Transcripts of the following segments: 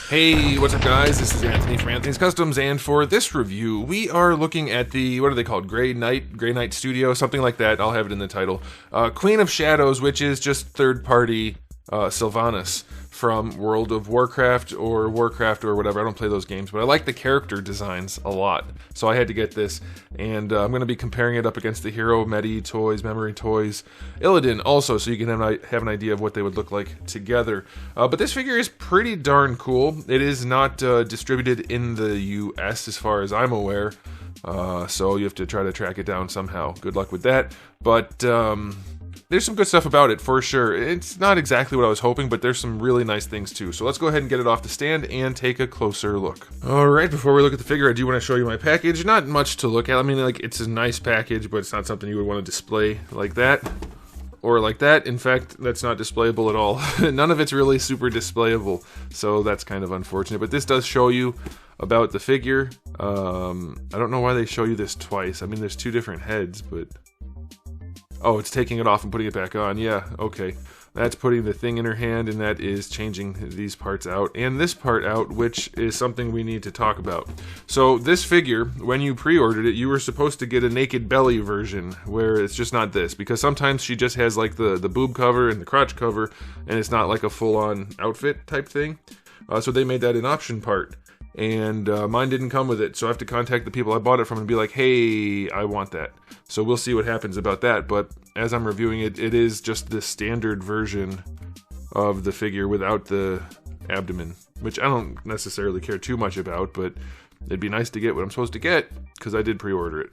Hey, what's up guys? This is Anthony from Anthony's Customs, and for this review, we are looking at the, what are they called? Grey Knight Studio, something like that. I'll have it in the title. Queen of Shadows, which is just third-party SYLVANAS from World of Warcraft or whatever. I don't play those games, but I like the character designs a lot. So I had to get this, and I'm going to be comparing it up against the Hero, Medi toys, Memory toys, Illidan also, so you can have an idea of what they would look like together. But this figure is pretty darn cool. It is not distributed in the US as far as I'm aware, so you have to try to track it down somehow. Good luck with that. But there's some good stuff about it, for sure. It's not exactly what I was hoping, but there's some really nice things too. So let's go ahead and get it off the stand and take a closer look. Alright, before we look at the figure, I do want to show you my package. Not much to look at. I mean, like, it's a nice package, but it's not something you would want to display like that. Or like that. In fact, that's not displayable at all. None of it's really super displayable, so that's kind of unfortunate. But this does show you about the figure. I don't know why they show you this twice. I mean, there's two different heads, but... Oh, it's taking it off and putting it back on. Yeah, okay. That's putting the thing in her hand, and that is changing these parts out and this part out, which is something we need to talk about. So this figure, when you pre-ordered it, you were supposed to get a naked belly version, where it's just not this, because sometimes she just has like the boob cover and the crotch cover, and it's not like a full-on outfit type thing. So they made that an option part. And mine didn't come with it, so I have to contact the people I bought it from and be like, hey, I want that. So we'll see what happens about that, but as I'm reviewing it, it is just the standard version of the figure without the abdomen, which I don't necessarily care too much about, but it'd be nice to get what I'm supposed to get, because I did pre-order it.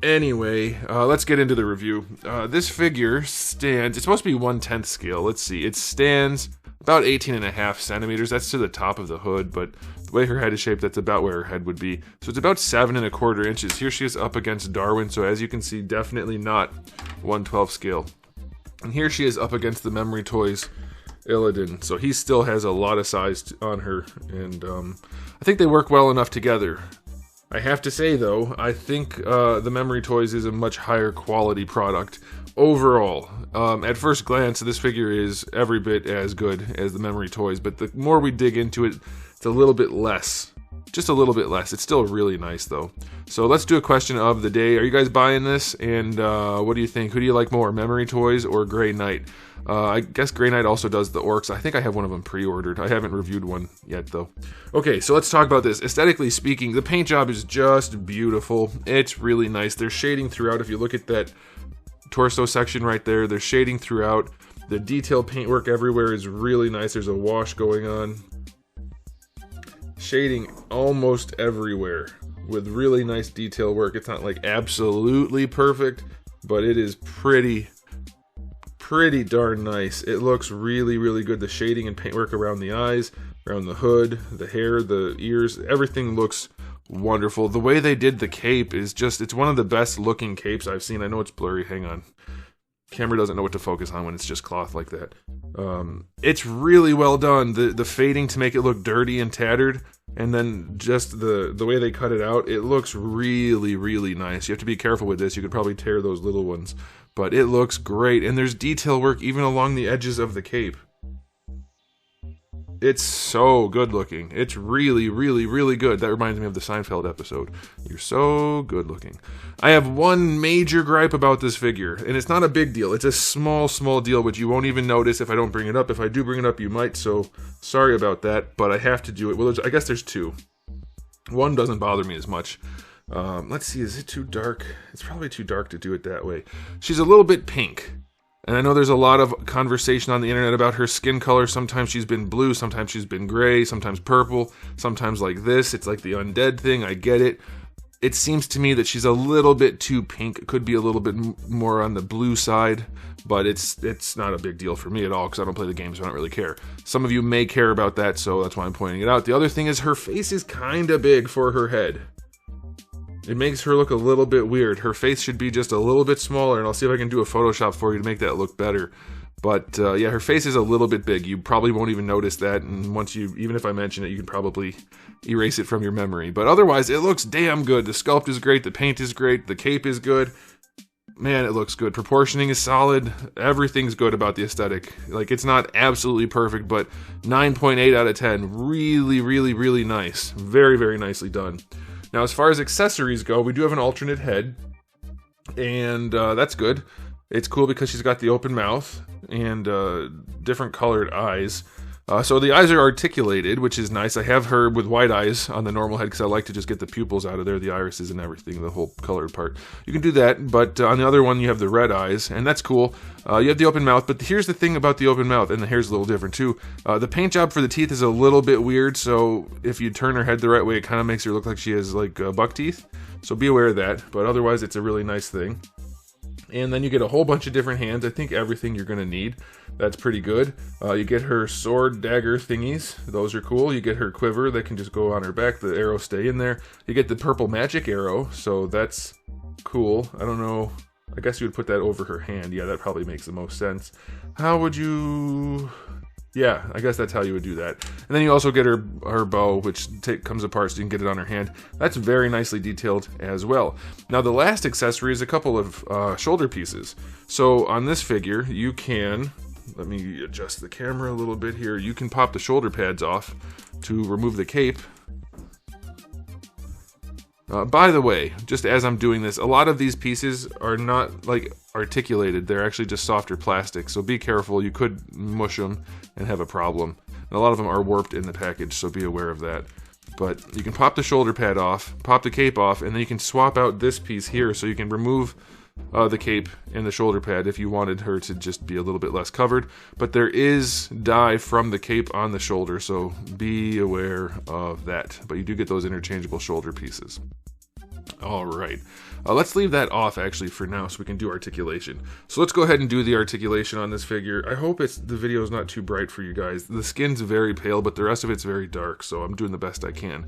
Anyway, let's get into the review. This figure stands, it's supposed to be 1/10 scale, let's see, it stands about 18.5 centimeters, that's to the top of the hood, but the way her head is shaped, that's about where her head would be. So it's about 7.25 inches. Here she is up against Darwin, so as you can see, definitely not 1/12 scale. And here she is up against the Memory Toys Illidan, so he still has a lot of size on her, and I think they work well enough together. I have to say though, I think the Memory Toys is a much higher quality product overall. At first glance, this figure is every bit as good as the Memory Toys, but the more we dig into it, it's a little bit less. Just a little bit less. It's still really nice though. So let's do a question of the day. Are you guys buying this? And what do you think? Who do you like more, Memory Toys or Grey Knight? I guess Grey Knight also does the orcs. I think I have one of them pre-ordered. I haven't reviewed one yet though. Okay, so let's talk about this. Aesthetically speaking, the paint job is just beautiful. It's really nice. There's shading throughout. If you look at that torso section right there, there's shading throughout. The detailed paintwork everywhere is really nice. There's a wash going on. Shading almost everywhere with really nice detail work. It's not like absolutely perfect, but it is pretty darn nice. It looks really, really good. The shading and paintwork around the eyes, around the hood, the hair, the ears, everything looks wonderful. The way they did the cape is just, it's one of the best looking capes I've seen. I know it's blurry, hang on. Camera doesn't know what to focus on when it's just cloth like that. It's really well done. The fading to make it look dirty and tattered, and then just the way they cut it out, it looks really, really nice. You have to be careful with this. You could probably tear those little ones, but it looks great. And there's detail work even along the edges of the cape. It's so good looking. It's really, really, really good. That reminds me of the Seinfeld episode. You're so good looking. I have one major gripe about this figure, and it's not a big deal. It's a small deal, which you won't even notice if I don't bring it up. If I do bring it up, you might, so sorry about that, but I have to do it. Well, I guess there's two. One doesn't bother me as much. Let's see, is it too dark? It's probably too dark to do it that way. She's a little bit pink. And I know there's a lot of conversation on the internet about her skin color. Sometimes she's been blue, sometimes she's been gray, sometimes purple, sometimes like this. It's like the undead thing, I get it. It seems to me that she's a little bit too pink. It could be a little bit more on the blue side, but it's not a big deal for me at all because I don't play the game, so I don't really care. Some of you may care about that, so that's why I'm pointing it out. The other thing is her face is kind of big for her head. It makes her look a little bit weird. Her face should be just a little bit smaller, and I'll see if I can do a Photoshop for you to make that look better. But yeah, her face is a little bit big. You probably won't even notice that, and once you, even if I mention it, you can probably erase it from your memory. But otherwise, it looks damn good. The sculpt is great, the paint is great, the cape is good. man, it looks good. Proportioning is solid. Everything's good about the aesthetic. Like, it's not absolutely perfect, but 9.8 out of 10. Really, really, really nice. Very, very nicely done. Now, as far as accessories go, we do have an alternate head, and that's good. It's cool because she's got the open mouth and different colored eyes. So the eyes are articulated, which is nice. I have her with white eyes on the normal head because I like to just get the pupils out of there, the irises and everything, the whole colored part. You can do that, but on the other one you have the red eyes, and that's cool. You have the open mouth, but here's the thing about the open mouth, and the hair's a little different too. The paint job for the teeth is a little bit weird, so if you turn her head the right way, it kind of makes her look like she has like buck teeth. So be aware of that, but otherwise it's a really nice thing. And then you get a whole bunch of different hands. I think everything you're going to need. That's pretty good. You get her sword, dagger thingies. Those are cool. You get her quiver that can just go on her back. The arrows stay in there. You get the purple magic arrow, so that's cool. I don't know. I guess you would put that over her hand. Yeah, that probably makes the most sense. How would you... Yeah, I guess that's how you would do that. And then you also get her bow, which comes apart so you can get it on her hand. That's very nicely detailed as well. Now the last accessory is a couple of shoulder pieces. So on this figure, you can, let me adjust the camera a little bit here, you can pop the shoulder pads off to remove the cape. By the way, just as I'm doing this, a lot of these pieces are not like articulated. They're actually just softer plastic, so be careful. You could mush them and have a problem. And a lot of them are warped in the package, so be aware of that. But you can pop the shoulder pad off, pop the cape off, and then you can swap out this piece here so you can remove the cape and the shoulder pad if you wanted her to just be a little bit less covered. But there is dye from the cape on the shoulder, so be aware of that. But you do get those interchangeable shoulder pieces. Alright, let's leave that off actually for now so we can do articulation. So let's go ahead and do the articulation on this figure. I hope the video is not too bright for you guys. The skin's very pale, but the rest of it's very dark, so I'm doing the best I can.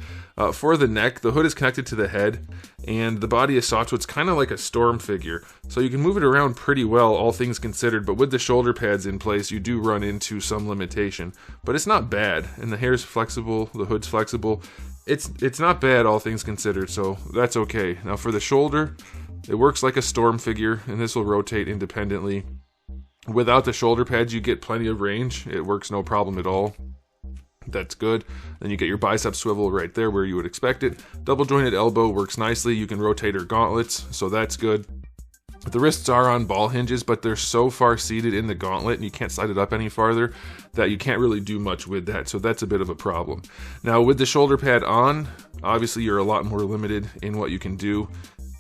For the neck, the hood is connected to the head, and the body is soft, so it's kind of like a storm figure. So you can move it around pretty well, all things considered, but with the shoulder pads in place, you do run into some limitation. But it's not bad, and the hair's flexible, the hood's flexible. It's not bad, all things considered, so that's okay. Now for the shoulder, it works like a storm figure, and this will rotate independently. Without the shoulder pads, you get plenty of range. It works no problem at all. That's good. Then you get your bicep swivel right there where you would expect it. Double jointed elbow works nicely. You can rotate her gauntlets, so that's good. The wrists are on ball hinges, but they're so far seated in the gauntlet and you can't slide it up any farther that you can't really do much with that, so that's a bit of a problem. Now with the shoulder pad on, obviously you're a lot more limited in what you can do.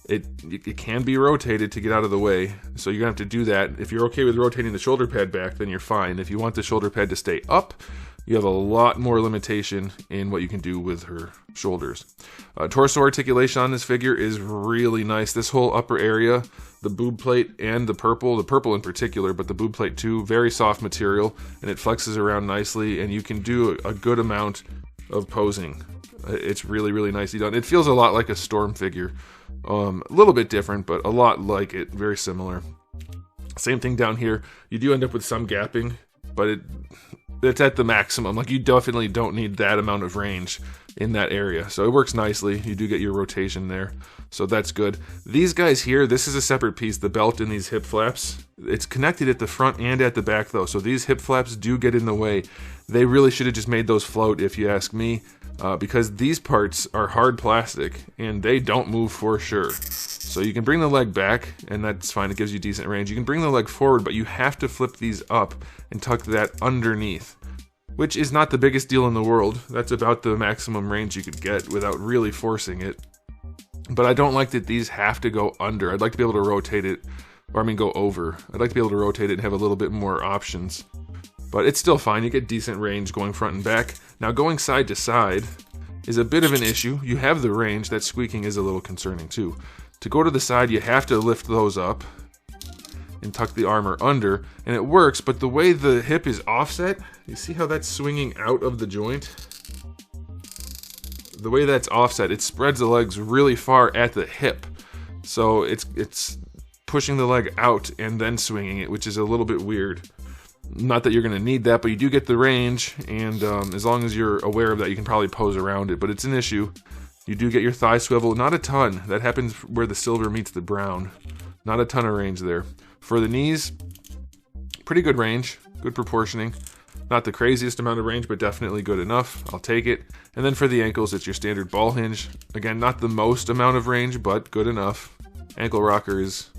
It can be rotated to get out of the way, so you're gonna have to do that. If you're okay with rotating the shoulder pad back, then you're fine. If you want the shoulder pad to stay up, you have a lot more limitation in what you can do with her shoulders. Torso articulation on this figure is really nice. This whole upper area, the boob plate and the purple in particular, but the boob plate too, very soft material, and it flexes around nicely, and you can do a good amount of posing. It's really, really nicely done. It feels a lot like a storm figure. A little bit different, but a lot like it, very similar. Same thing down here. You do end up with some gapping, but it's at the maximum. Like, you definitely don't need that amount of range in that area. So it works nicely. You do get your rotation there. So that's good. These guys here, this is a separate piece, the belt and these hip flaps. It's connected at the front and at the back though. So these hip flaps do get in the way. They really should have just made those float if you ask me. Because these parts are hard plastic and they don't move for sure. So you can bring the leg back and that's fine, it gives you decent range. You can bring the leg forward, but you have to flip these up and tuck that underneath, which is not the biggest deal in the world. That's about the maximum range you could get without really forcing it. But I don't like that these have to go under. I'd like to be able to rotate it, or I mean go over. I'd like to be able to rotate it and have a little bit more options. But it's still fine, you get decent range going front and back. Now going side to side is a bit of an issue. You have the range, that squeaking is a little concerning too. To go to the side, you have to lift those up and tuck the armor under, and it works, but the way the hip is offset, you see how that's swinging out of the joint? The way that's offset, it spreads the legs really far at the hip. So it's pushing the leg out and then swinging it, which is a little bit weird. Not that you're going to need that, but you do get the range, and as long as you're aware of that, you can probably pose around it, but it's an issue. You do get your thigh swivel, not a ton. That happens where the silver meets the brown. Not a ton of range there. For the knees, pretty good range, good proportioning. Not the craziest amount of range, but definitely good enough. I'll take it. And then for the ankles, it's your standard ball hinge. Again, not the most amount of range, but good enough. Ankle rocker is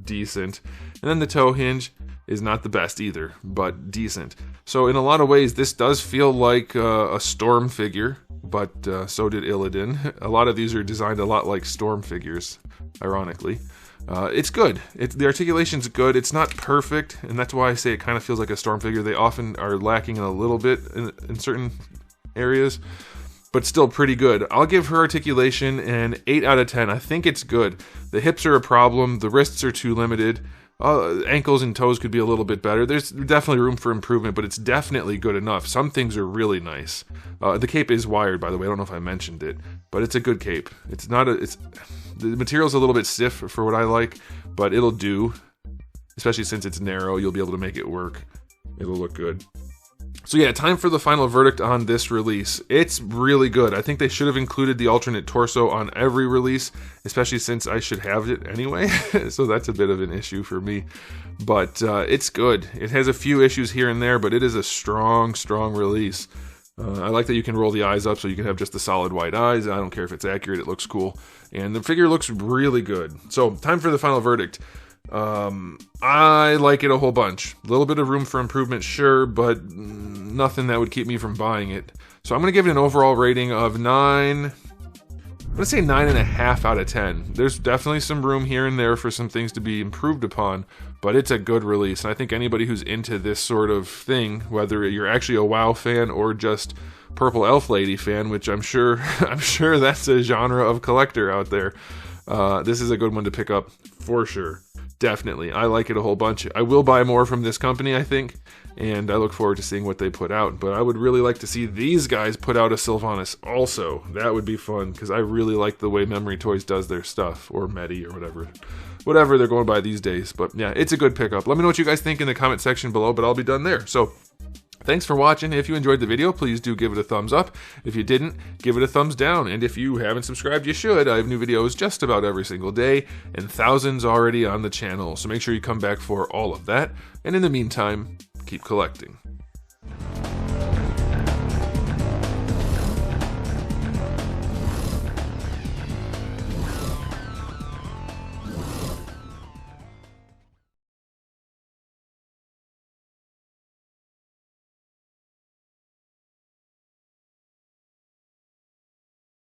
decent. And then the toe hinge is not the best either, but decent. So in a lot of ways, this does feel like a Storm figure, but so did Illidan. A lot of these are designed a lot like Storm figures, ironically. It's good. The articulation's good. It's not perfect, and that's why I say it kind of feels like a Storm figure. They often are lacking in a little bit in certain areas, but still pretty good. I'll give her articulation an 8 out of 10. I think it's good. The hips are a problem. The wrists are too limited. Ankles and toes could be a little bit better. There's definitely room for improvement, but it's definitely good enough. Some things are really nice. The cape is wired, by the way. I don't know if I mentioned it, but it's a good cape. It's not a... The material's a little bit stiff for what I like, but it'll do. Especially since it's narrow, you'll be able to make it work. It'll look good. So yeah, time for the final verdict on this release. It's really good. I think they should have included the alternate torso on every release, especially since I should have it anyway. So that's a bit of an issue for me. But it's good. It has a few issues here and there, but it is a strong, strong release. I like that you can roll the eyes up so you can have just the solid white eyes. I don't care if it's accurate, it looks cool. And the figure looks really good. So time for the final verdict. I like it a whole bunch. A little bit of room for improvement, sure, but nothing that would keep me from buying it. So I'm going to give it an overall rating of 9. I'm going to say 9.5 out of 10. There's definitely some room here and there for some things to be improved upon, but it's a good release. And I think anybody who's into this sort of thing, whether you're actually a WoW fan or just Purple Elf Lady fan, which I'm sure that's a genre of collector out there, this is a good one to pick up for sure. Definitely. I like it a whole bunch. I will buy more from this company, I think, and I look forward to seeing what they put out. But I would really like to see these guys put out a SYLVANAS also. That would be fun, because I really like the way Memory Toys does their stuff, or Medi, or whatever they're going by these days. But yeah, it's a good pickup. Let me know what you guys think in the comment section below, but I'll be done there. So thanks for watching. If you enjoyed the video, please do give it a thumbs up. If you didn't, give it a thumbs down. And if you haven't subscribed, you should. I have new videos just about every single day, and thousands already on the channel. So make sure you come back for all of that. And in the meantime, keep collecting.